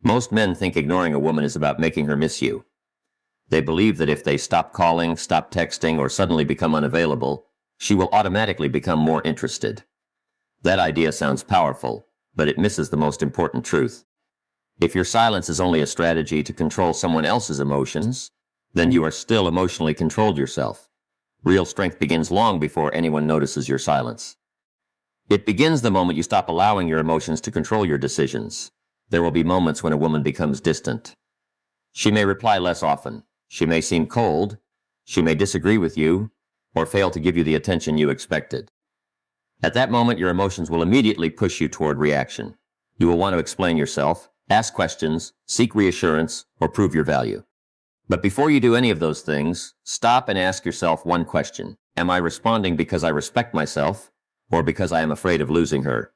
Most men think ignoring a woman is about making her miss you. They believe that if they stop calling, stop texting, or suddenly become unavailable, she will automatically become more interested. That idea sounds powerful, but it misses the most important truth. If your silence is only a strategy to control someone else's emotions, then you are still emotionally controlled yourself. Real strength begins long before anyone notices your silence. It begins the moment you stop allowing your emotions to control your decisions. There will be moments when a woman becomes distant. She may reply less often. She may seem cold. She may disagree with you, or fail to give you the attention you expected. At that moment, your emotions will immediately push you toward reaction. You will want to explain yourself, ask questions, seek reassurance, or prove your value. But before you do any of those things, stop and ask yourself one question. Am I responding because I respect myself, or because I am afraid of losing her?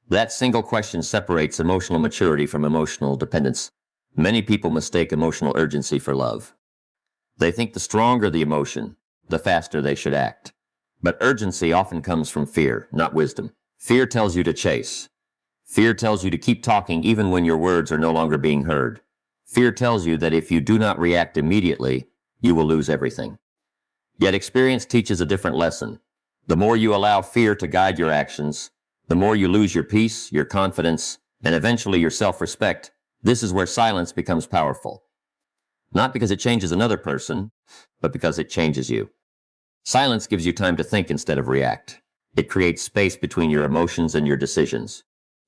That single question separates emotional maturity from emotional dependence. Many people mistake emotional urgency for love. They think the stronger the emotion, the faster they should act. But urgency often comes from fear, not wisdom. Fear tells you to chase. Fear tells you to keep talking even when your words are no longer being heard. Fear tells you that if you do not react immediately, you will lose everything. Yet experience teaches a different lesson. The more you allow fear to guide your actions, the more you lose your peace, your confidence, and eventually your self-respect. This is where silence becomes powerful. Not because it changes another person, but because it changes you. Silence gives you time to think instead of react. It creates space between your emotions and your decisions.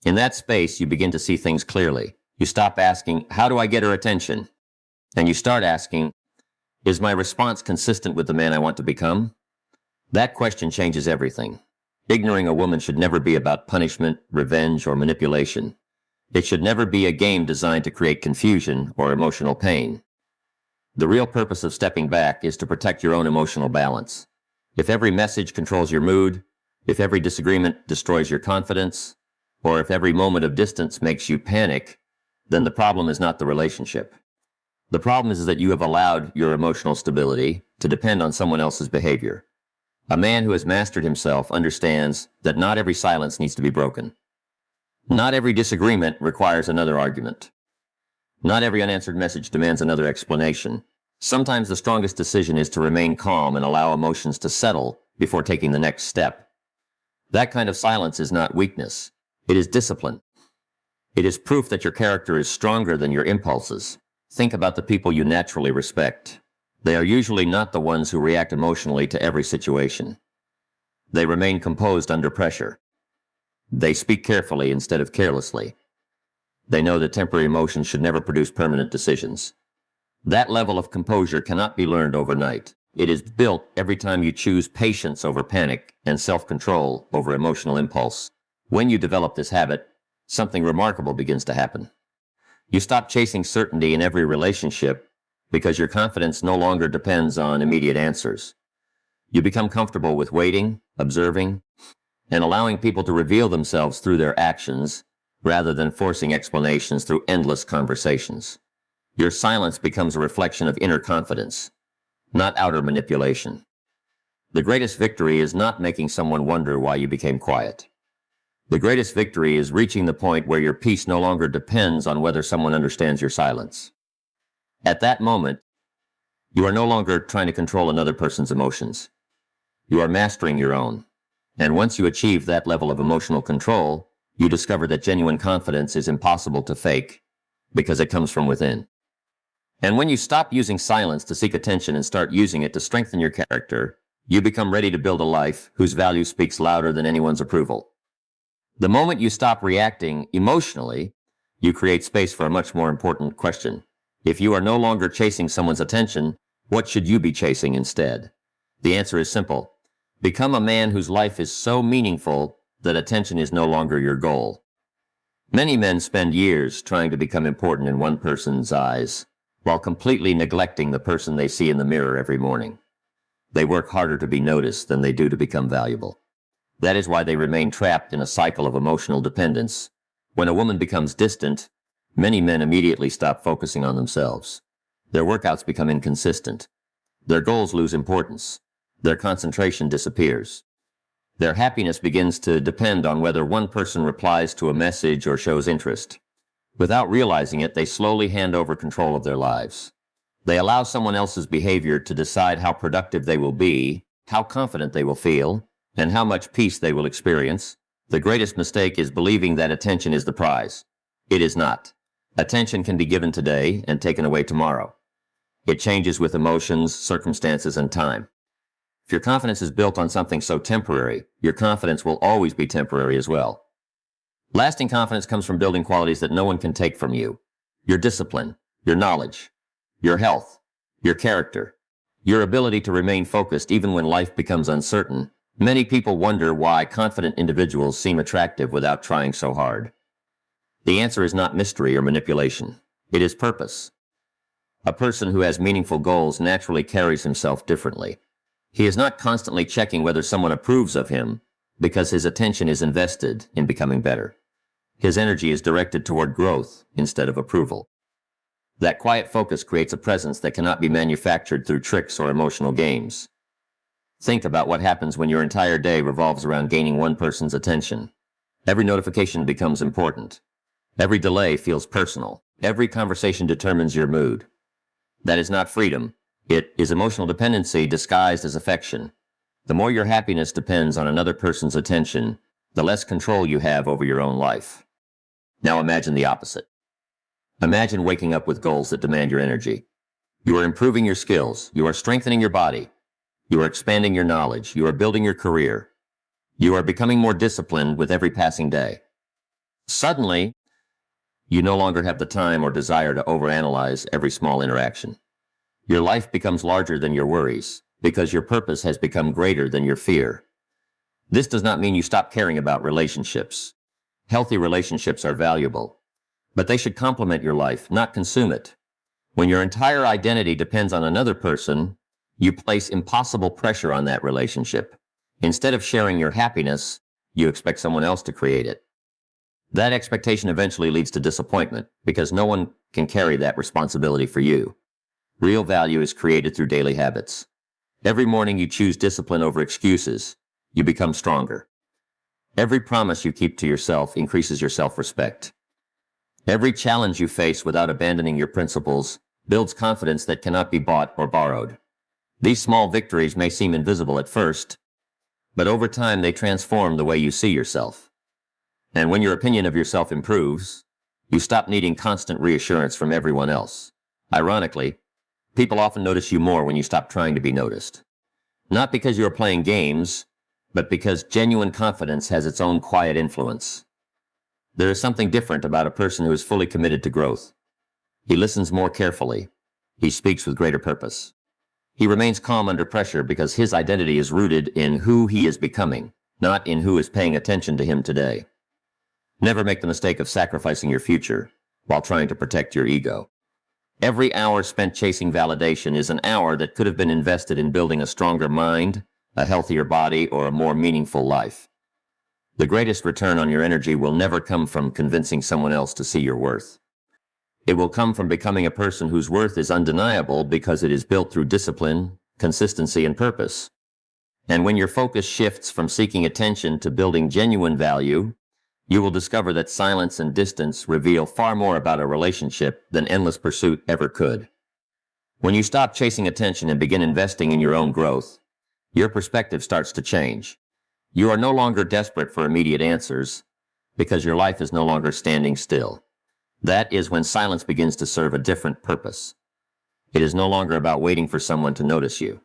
In that space, you begin to see things clearly. You stop asking, how do I get her attention? And you start asking, is my response consistent with the man I want to become? That question changes everything. Ignoring a woman should never be about punishment, revenge, or manipulation. It should never be a game designed to create confusion or emotional pain. The real purpose of stepping back is to protect your own emotional balance. If every message controls your mood, if every disagreement destroys your confidence, or if every moment of distance makes you panic, then the problem is not the relationship. The problem is that you have allowed your emotional stability to depend on someone else's behavior. A man who has mastered himself understands that not every silence needs to be broken. Not every disagreement requires another argument. Not every unanswered message demands another explanation. Sometimes the strongest decision is to remain calm and allow emotions to settle before taking the next step. That kind of silence is not weakness. It is discipline. It is proof that your character is stronger than your impulses. Think about the people you naturally respect. They are usually not the ones who react emotionally to every situation. They remain composed under pressure. They speak carefully instead of carelessly. They know that temporary emotions should never produce permanent decisions. That level of composure cannot be learned overnight. It is built every time you choose patience over panic and self-control over emotional impulse. When you develop this habit, something remarkable begins to happen. You stop chasing certainty in every relationship because your confidence no longer depends on immediate answers. You become comfortable with waiting, observing, and allowing people to reveal themselves through their actions rather than forcing explanations through endless conversations. Your silence becomes a reflection of inner confidence, not outer manipulation. The greatest victory is not making someone wonder why you became quiet. The greatest victory is reaching the point where your peace no longer depends on whether someone understands your silence. At that moment, you are no longer trying to control another person's emotions. You are mastering your own. And once you achieve that level of emotional control, you discover that genuine confidence is impossible to fake because it comes from within. And when you stop using silence to seek attention and start using it to strengthen your character, you become ready to build a life whose value speaks louder than anyone's approval. The moment you stop reacting emotionally, you create space for a much more important question. If you are no longer chasing someone's attention, what should you be chasing instead? The answer is simple. Become a man whose life is so meaningful that attention is no longer your goal. Many men spend years trying to become important in one person's eyes, while completely neglecting the person they see in the mirror every morning. They work harder to be noticed than they do to become valuable. That is why they remain trapped in a cycle of emotional dependence. When a woman becomes distant, many men immediately stop focusing on themselves. Their workouts become inconsistent. Their goals lose importance. Their concentration disappears. Their happiness begins to depend on whether one person replies to a message or shows interest. Without realizing it, they slowly hand over control of their lives. They allow someone else's behavior to decide how productive they will be, how confident they will feel, and how much peace they will experience. The greatest mistake is believing that attention is the prize. It is not. Attention can be given today and taken away tomorrow. It changes with emotions, circumstances, and time. If your confidence is built on something so temporary, your confidence will always be temporary as well. Lasting confidence comes from building qualities that no one can take from you. Your discipline, your knowledge, your health, your character, your ability to remain focused even when life becomes uncertain. Many people wonder why confident individuals seem attractive without trying so hard. The answer is not mystery or manipulation. It is purpose. A person who has meaningful goals naturally carries himself differently. He is not constantly checking whether someone approves of him because his attention is invested in becoming better. His energy is directed toward growth instead of approval. That quiet focus creates a presence that cannot be manufactured through tricks or emotional games. Think about what happens when your entire day revolves around gaining one person's attention. Every notification becomes important. Every delay feels personal. Every conversation determines your mood. That is not freedom. It is emotional dependency disguised as affection. The more your happiness depends on another person's attention, the less control you have over your own life. Now imagine the opposite. Imagine waking up with goals that demand your energy. You are improving your skills. You are strengthening your body. You are expanding your knowledge. You are building your career. You are becoming more disciplined with every passing day. Suddenly, you no longer have the time or desire to overanalyze every small interaction. Your life becomes larger than your worries because your purpose has become greater than your fear. This does not mean you stop caring about relationships. Healthy relationships are valuable, but they should complement your life, not consume it. When your entire identity depends on another person, you place impossible pressure on that relationship. Instead of sharing your happiness, you expect someone else to create it. That expectation eventually leads to disappointment because no one can carry that responsibility for you. Real value is created through daily habits. Every morning you choose discipline over excuses. You become stronger. Every promise you keep to yourself increases your self-respect. Every challenge you face without abandoning your principles builds confidence that cannot be bought or borrowed. These small victories may seem invisible at first, but over time they transform the way you see yourself. And when your opinion of yourself improves, you stop needing constant reassurance from everyone else. Ironically, people often notice you more when you stop trying to be noticed. Not because you are playing games, but because genuine confidence has its own quiet influence. There is something different about a person who is fully committed to growth. He listens more carefully. He speaks with greater purpose. He remains calm under pressure because his identity is rooted in who he is becoming, not in who is paying attention to him today. Never make the mistake of sacrificing your future while trying to protect your ego. Every hour spent chasing validation is an hour that could have been invested in building a stronger mind, a healthier body, or a more meaningful life. The greatest return on your energy will never come from convincing someone else to see your worth. It will come from becoming a person whose worth is undeniable because it is built through discipline, consistency, and purpose. And when your focus shifts from seeking attention to building genuine value, you will discover that silence and distance reveal far more about a relationship than endless pursuit ever could. When you stop chasing attention and begin investing in your own growth, your perspective starts to change. You are no longer desperate for immediate answers because your life is no longer standing still. That is when silence begins to serve a different purpose. It is no longer about waiting for someone to notice you.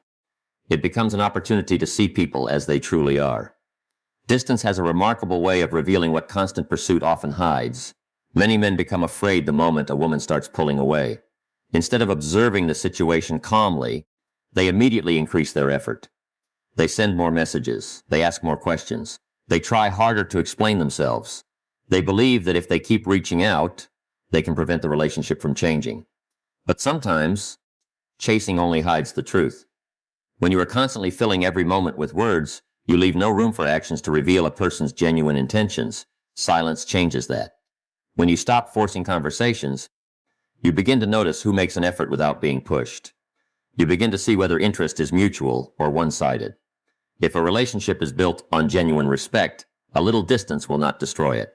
It becomes an opportunity to see people as they truly are. Distance has a remarkable way of revealing what constant pursuit often hides. Many men become afraid the moment a woman starts pulling away. Instead of observing the situation calmly, they immediately increase their effort. They send more messages. They ask more questions. They try harder to explain themselves. They believe that if they keep reaching out, they can prevent the relationship from changing. But sometimes, chasing only hides the truth. When you are constantly filling every moment with words, you leave no room for actions to reveal a person's genuine intentions. Silence changes that. When you stop forcing conversations, you begin to notice who makes an effort without being pushed. You begin to see whether interest is mutual or one-sided. If a relationship is built on genuine respect, a little distance will not destroy it.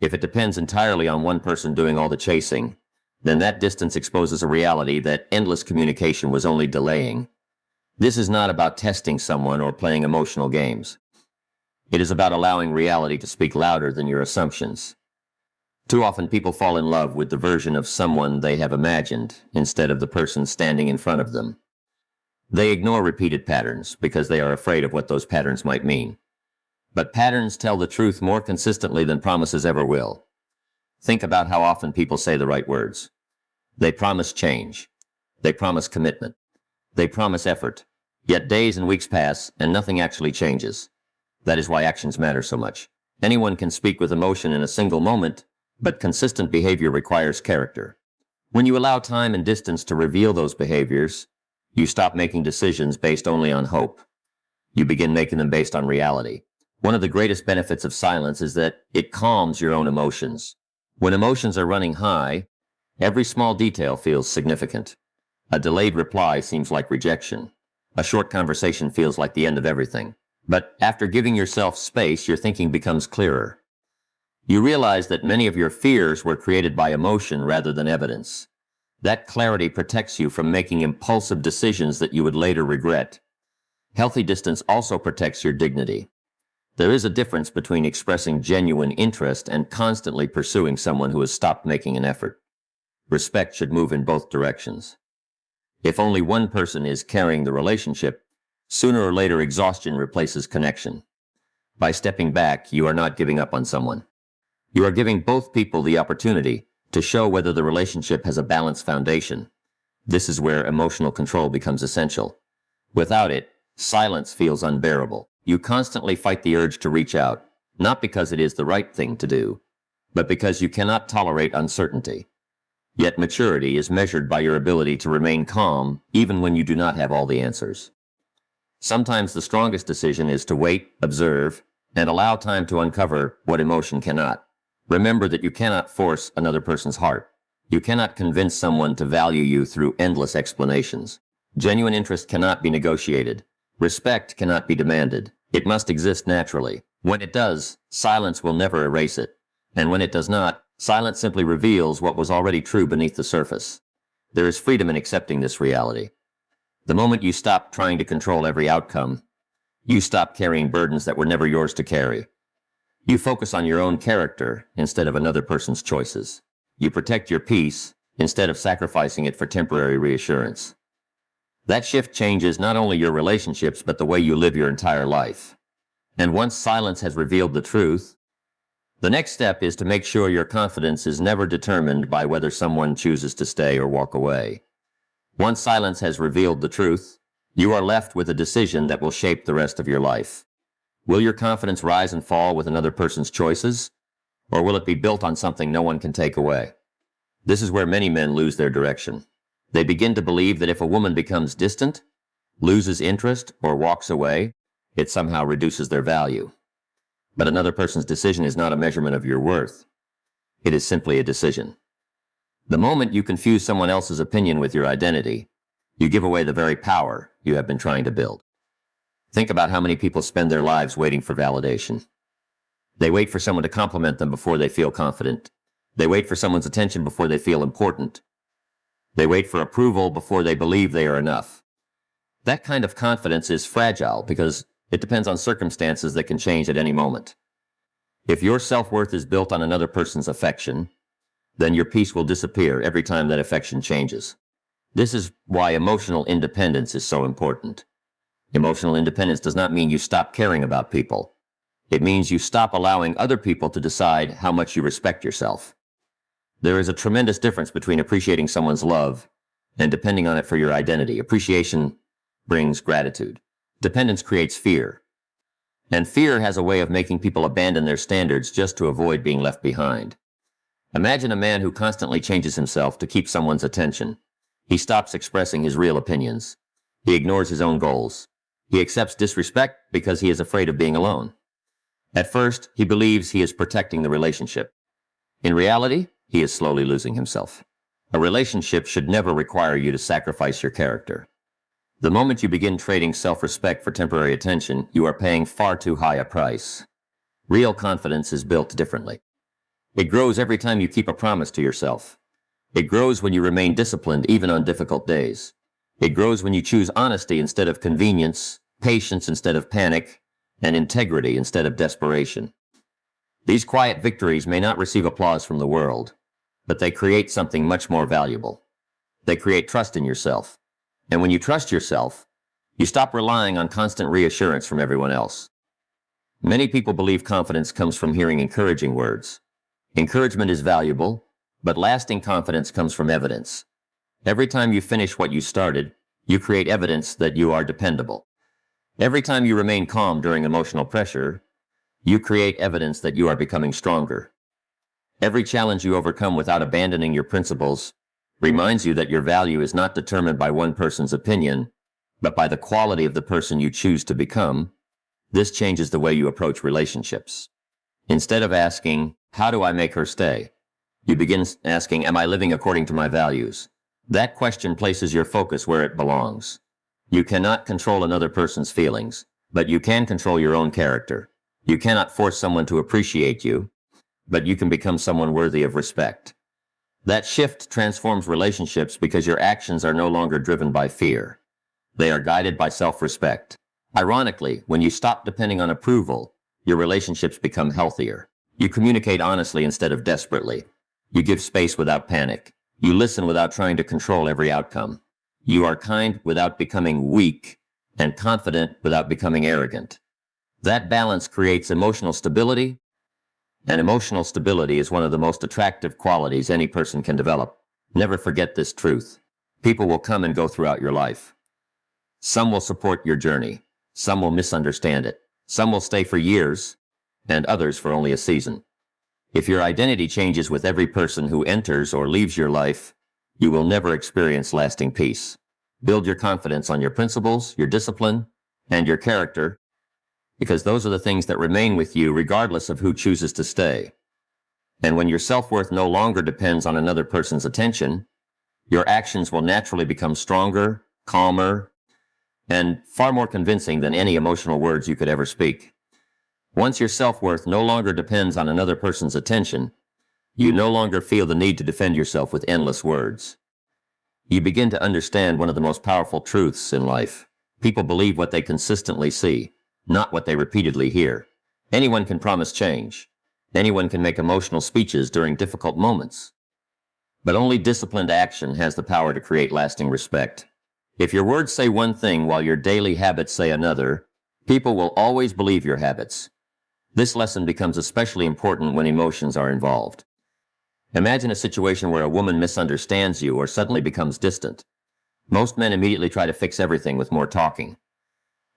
If it depends entirely on one person doing all the chasing, then that distance exposes a reality that endless communication was only delaying. This is not about testing someone or playing emotional games. It is about allowing reality to speak louder than your assumptions. Too often people fall in love with the version of someone they have imagined instead of the person standing in front of them. They ignore repeated patterns because they are afraid of what those patterns might mean. But patterns tell the truth more consistently than promises ever will. Think about how often people say the right words. They promise change. They promise commitment. They promise effort. Yet days and weeks pass and nothing actually changes. That is why actions matter so much. Anyone can speak with emotion in a single moment, but consistent behavior requires character. When you allow time and distance to reveal those behaviors, you stop making decisions based only on hope. You begin making them based on reality. One of the greatest benefits of silence is that it calms your own emotions. When emotions are running high, every small detail feels significant. A delayed reply seems like rejection. A short conversation feels like the end of everything. But after giving yourself space, your thinking becomes clearer. You realize that many of your fears were created by emotion rather than evidence. That clarity protects you from making impulsive decisions that you would later regret. Healthy distance also protects your dignity. There is a difference between expressing genuine interest and constantly pursuing someone who has stopped making an effort. Respect should move in both directions. If only one person is carrying the relationship, sooner or later exhaustion replaces connection. By stepping back, you are not giving up on someone. You are giving both people the opportunity to show whether the relationship has a balanced foundation. This is where emotional control becomes essential. Without it, silence feels unbearable. You constantly fight the urge to reach out, not because it is the right thing to do, but because you cannot tolerate uncertainty. Yet maturity is measured by your ability to remain calm even when you do not have all the answers. Sometimes the strongest decision is to wait, observe, and allow time to uncover what emotion cannot. Remember that you cannot force another person's heart. You cannot convince someone to value you through endless explanations. Genuine interest cannot be negotiated. Respect cannot be demanded. It must exist naturally. When it does, silence will never erase it. And when it does not, silence simply reveals what was already true beneath the surface. There is freedom in accepting this reality. The moment you stop trying to control every outcome, you stop carrying burdens that were never yours to carry. You focus on your own character instead of another person's choices. You protect your peace instead of sacrificing it for temporary reassurance. That shift changes not only your relationships, but the way you live your entire life. And once silence has revealed the truth, the next step is to make sure your confidence is never determined by whether someone chooses to stay or walk away. Once silence has revealed the truth, you are left with a decision that will shape the rest of your life. Will your confidence rise and fall with another person's choices, or will it be built on something no one can take away? This is where many men lose their direction. They begin to believe that if a woman becomes distant, loses interest, or walks away, it somehow reduces their value. But another person's decision is not a measurement of your worth. It is simply a decision. The moment you confuse someone else's opinion with your identity, you give away the very power you have been trying to build. Think about how many people spend their lives waiting for validation. They wait for someone to compliment them before they feel confident. They wait for someone's attention before they feel important. They wait for approval before they believe they are enough. That kind of confidence is fragile because it depends on circumstances that can change at any moment. If your self-worth is built on another person's affection, then your peace will disappear every time that affection changes. This is why emotional independence is so important. Emotional independence does not mean you stop caring about people. It means you stop allowing other people to decide how much you respect yourself. There is a tremendous difference between appreciating someone's love and depending on it for your identity. Appreciation brings gratitude. Dependence creates fear. And fear has a way of making people abandon their standards just to avoid being left behind. Imagine a man who constantly changes himself to keep someone's attention. He stops expressing his real opinions. He ignores his own goals. He accepts disrespect because he is afraid of being alone. At first, he believes he is protecting the relationship. In reality, he is slowly losing himself. A relationship should never require you to sacrifice your character. The moment you begin trading self-respect for temporary attention, you are paying far too high a price. Real confidence is built differently. It grows every time you keep a promise to yourself. It grows when you remain disciplined even on difficult days. It grows when you choose honesty instead of convenience, patience instead of panic, and integrity instead of desperation. These quiet victories may not receive applause from the world, but they create something much more valuable. They create trust in yourself. And when you trust yourself, you stop relying on constant reassurance from everyone else. Many people believe confidence comes from hearing encouraging words. Encouragement is valuable, but lasting confidence comes from evidence. Every time you finish what you started, you create evidence that you are dependable. Every time you remain calm during emotional pressure, you create evidence that you are becoming stronger. Every challenge you overcome without abandoning your principles reminds you that your value is not determined by one person's opinion, but by the quality of the person you choose to become. This changes the way you approach relationships. Instead of asking, "How do I make her stay?" you begin asking, "Am I living according to my values?" That question places your focus where it belongs. You cannot control another person's feelings, but you can control your own character. You cannot force someone to appreciate you, but you can become someone worthy of respect. That shift transforms relationships because your actions are no longer driven by fear. They are guided by self-respect. Ironically, when you stop depending on approval, your relationships become healthier. You communicate honestly instead of desperately. You give space without panic. You listen without trying to control every outcome. You are kind without becoming weak, and confident without becoming arrogant. That balance creates emotional stability, and emotional stability is one of the most attractive qualities any person can develop. Never forget this truth. People will come and go throughout your life. Some will support your journey. Some will misunderstand it. Some will stay for years, and others for only a season. If your identity changes with every person who enters or leaves your life, you will never experience lasting peace. Build your confidence on your principles, your discipline, and your character, because those are the things that remain with you regardless of who chooses to stay. And when your self-worth no longer depends on another person's attention, your actions will naturally become stronger, calmer, and far more convincing than any emotional words you could ever speak. Once your self-worth no longer depends on another person's attention, you no longer feel the need to defend yourself with endless words. You begin to understand one of the most powerful truths in life. People believe what they consistently see, not what they repeatedly hear. Anyone can promise change. Anyone can make emotional speeches during difficult moments. But only disciplined action has the power to create lasting respect. If your words say one thing while your daily habits say another, people will always believe your habits. This lesson becomes especially important when emotions are involved. Imagine a situation where a woman misunderstands you or suddenly becomes distant. Most men immediately try to fix everything with more talking.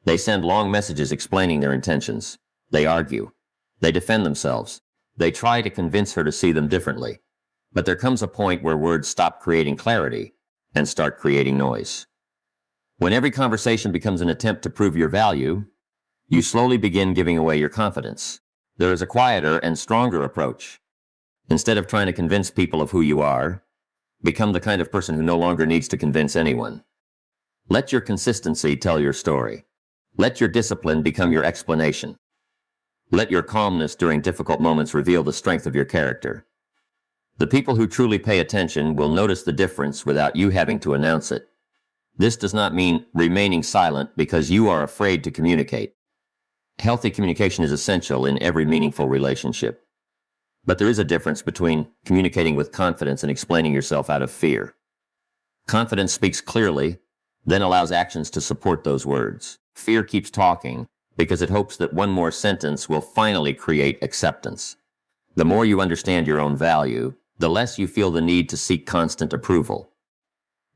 They send long messages explaining their intentions. They argue. They defend themselves. They try to convince her to see them differently. But there comes a point where words stop creating clarity and start creating noise. When every conversation becomes an attempt to prove your value, you slowly begin giving away your confidence. There is a quieter and stronger approach. Instead of trying to convince people of who you are, become the kind of person who no longer needs to convince anyone. Let your consistency tell your story. Let your discipline become your explanation. Let your calmness during difficult moments reveal the strength of your character. The people who truly pay attention will notice the difference without you having to announce it. This does not mean remaining silent because you are afraid to communicate. Healthy communication is essential in every meaningful relationship. But there is a difference between communicating with confidence and explaining yourself out of fear. Confidence speaks clearly, then allows actions to support those words. Fear keeps talking because it hopes that one more sentence will finally create acceptance. The more you understand your own value, the less you feel the need to seek constant approval.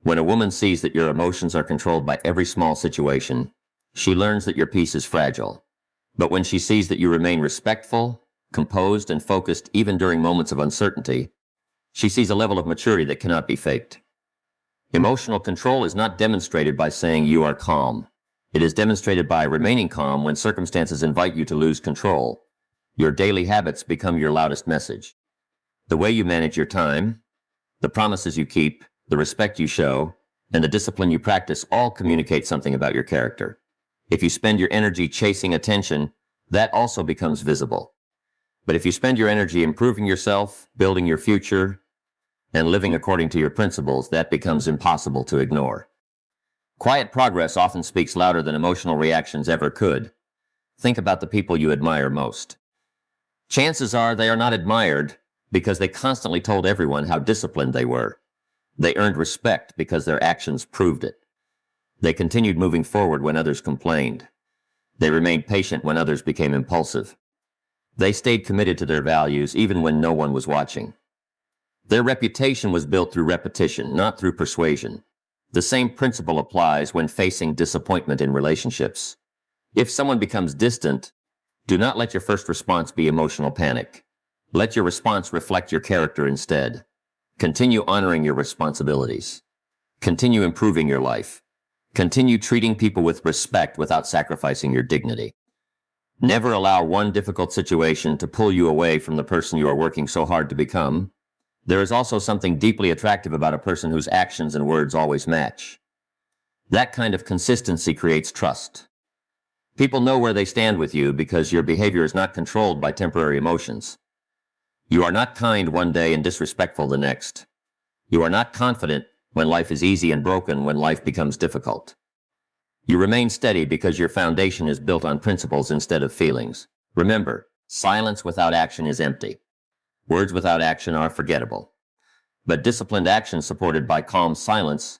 When a woman sees that your emotions are controlled by every small situation, she learns that your peace is fragile. But when she sees that you remain respectful, composed, and focused even during moments of uncertainty, she sees a level of maturity that cannot be faked. Emotional control is not demonstrated by saying you are calm. It is demonstrated by remaining calm when circumstances invite you to lose control. Your daily habits become your loudest message. The way you manage your time, the promises you keep, the respect you show, and the discipline you practice all communicate something about your character. If you spend your energy chasing attention, that also becomes visible. But if you spend your energy improving yourself, building your future, and living according to your principles, that becomes impossible to ignore. Quiet progress often speaks louder than emotional reactions ever could. Think about the people you admire most. Chances are they are not admired because they constantly told everyone how disciplined they were. They earned respect because their actions proved it. They continued moving forward when others complained. They remained patient when others became impulsive. They stayed committed to their values even when no one was watching. Their reputation was built through repetition, not through persuasion. The same principle applies when facing disappointment in relationships. If someone becomes distant, do not let your first response be emotional panic. Let your response reflect your character instead. Continue honoring your responsibilities. Continue improving your life. Continue treating people with respect without sacrificing your dignity. Never allow one difficult situation to pull you away from the person you are working so hard to become. There is also something deeply attractive about a person whose actions and words always match. That kind of consistency creates trust. People know where they stand with you because your behavior is not controlled by temporary emotions. You are not kind one day and disrespectful the next. You are not confident when life is easy and broken when life becomes difficult. You remain steady because your foundation is built on principles instead of feelings. Remember, silence without action is empty. Words without action are forgettable. But disciplined action supported by calm silence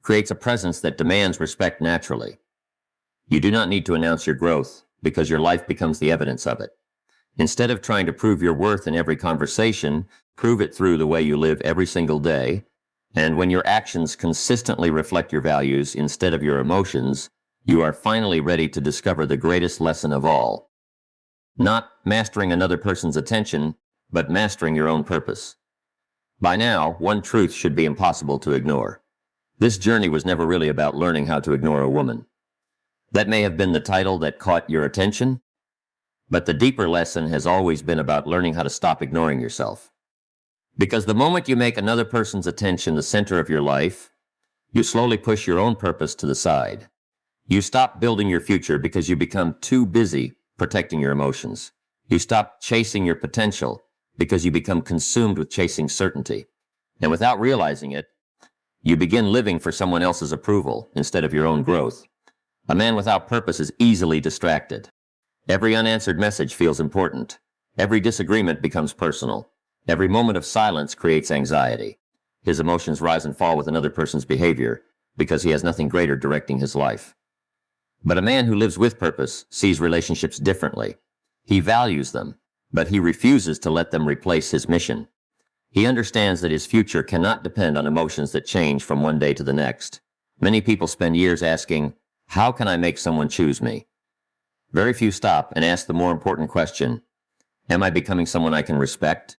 creates a presence that demands respect naturally. You do not need to announce your growth because your life becomes the evidence of it. Instead of trying to prove your worth in every conversation, prove it through the way you live every single day. And when your actions consistently reflect your values instead of your emotions, you are finally ready to discover the greatest lesson of all. Not mastering another person's attention, but mastering your own purpose. By now, one truth should be impossible to ignore. This journey was never really about learning how to ignore a woman. That may have been the title that caught your attention, but the deeper lesson has always been about learning how to stop ignoring yourself. Because the moment you make another person's attention the center of your life, you slowly push your own purpose to the side. You stop building your future because you become too busy protecting your emotions. You stop chasing your potential because you become consumed with chasing certainty. And without realizing it, you begin living for someone else's approval instead of your own growth. A man without purpose is easily distracted. Every unanswered message feels important. Every disagreement becomes personal. Every moment of silence creates anxiety. His emotions rise and fall with another person's behavior because he has nothing greater directing his life. But a man who lives with purpose sees relationships differently. He values them, but he refuses to let them replace his mission. He understands that his future cannot depend on emotions that change from one day to the next. Many people spend years asking, "How can I make someone choose me?" Very few stop and ask the more important question, "Am I becoming someone I can respect?"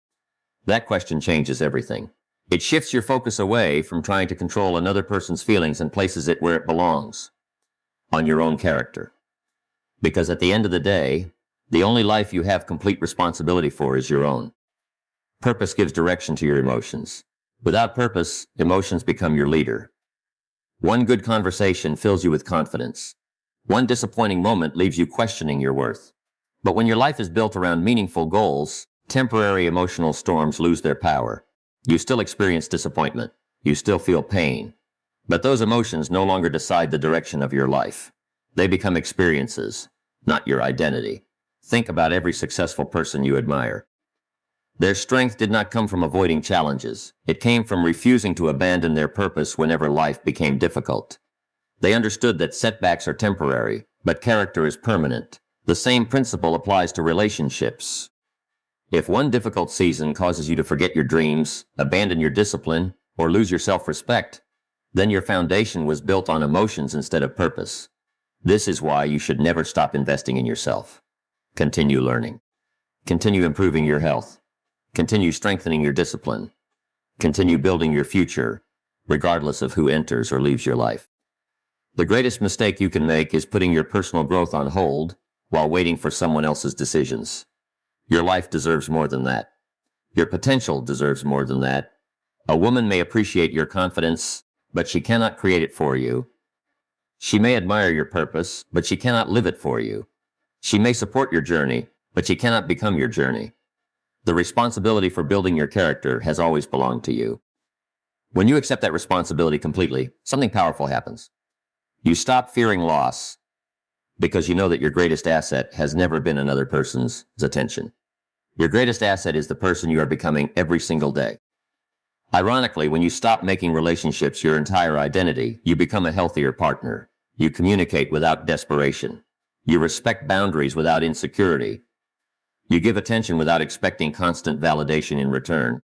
That question changes everything. It shifts your focus away from trying to control another person's feelings and places it where it belongs, on your own character. Because at the end of the day, the only life you have complete responsibility for is your own. Purpose gives direction to your emotions. Without purpose, emotions become your leader. One good conversation fills you with confidence. One disappointing moment leaves you questioning your worth. But when your life is built around meaningful goals, temporary emotional storms lose their power. You still experience disappointment. You still feel pain. But those emotions no longer decide the direction of your life. They become experiences, not your identity. Think about every successful person you admire. Their strength did not come from avoiding challenges. It came from refusing to abandon their purpose whenever life became difficult. They understood that setbacks are temporary, but character is permanent. The same principle applies to relationships. If one difficult season causes you to forget your dreams, abandon your discipline, or lose your self-respect, then your foundation was built on emotions instead of purpose. This is why you should never stop investing in yourself. Continue learning. Continue improving your health. Continue strengthening your discipline. Continue building your future, regardless of who enters or leaves your life. The greatest mistake you can make is putting your personal growth on hold while waiting for someone else's decisions. Your life deserves more than that. Your potential deserves more than that. A woman may appreciate your confidence, but she cannot create it for you. She may admire your purpose, but she cannot live it for you. She may support your journey, but she cannot become your journey. The responsibility for building your character has always belonged to you. When you accept that responsibility completely, something powerful happens. You stop fearing loss because you know that your greatest asset has never been another person's attention. Your greatest asset is the person you are becoming every single day. Ironically, when you stop making relationships your entire identity, you become a healthier partner. You communicate without desperation. You respect boundaries without insecurity. You give attention without expecting constant validation in return.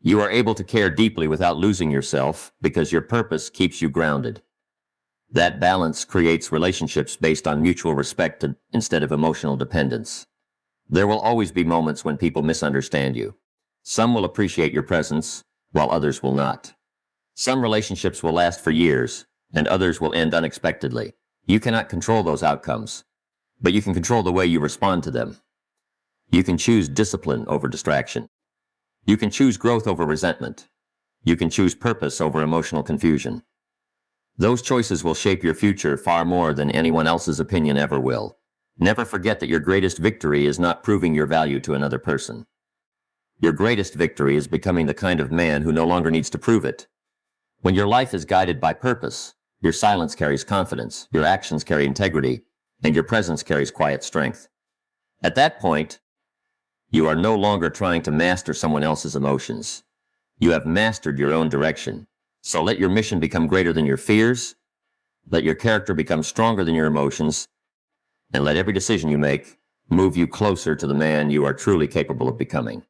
You are able to care deeply without losing yourself because your purpose keeps you grounded. That balance creates relationships based on mutual respect instead of emotional dependence. There will always be moments when people misunderstand you. Some will appreciate your presence, while others will not. Some relationships will last for years, and others will end unexpectedly. You cannot control those outcomes, but you can control the way you respond to them. You can choose discipline over distraction. You can choose growth over resentment. You can choose purpose over emotional confusion. Those choices will shape your future far more than anyone else's opinion ever will. Never forget that your greatest victory is not proving your value to another person. Your greatest victory is becoming the kind of man who no longer needs to prove it. When your life is guided by purpose, your silence carries confidence, your actions carry integrity, and your presence carries quiet strength. At that point, you are no longer trying to master someone else's emotions. You have mastered your own direction. So let your mission become greater than your fears, let your character become stronger than your emotions, and let every decision you make move you closer to the man you are truly capable of becoming.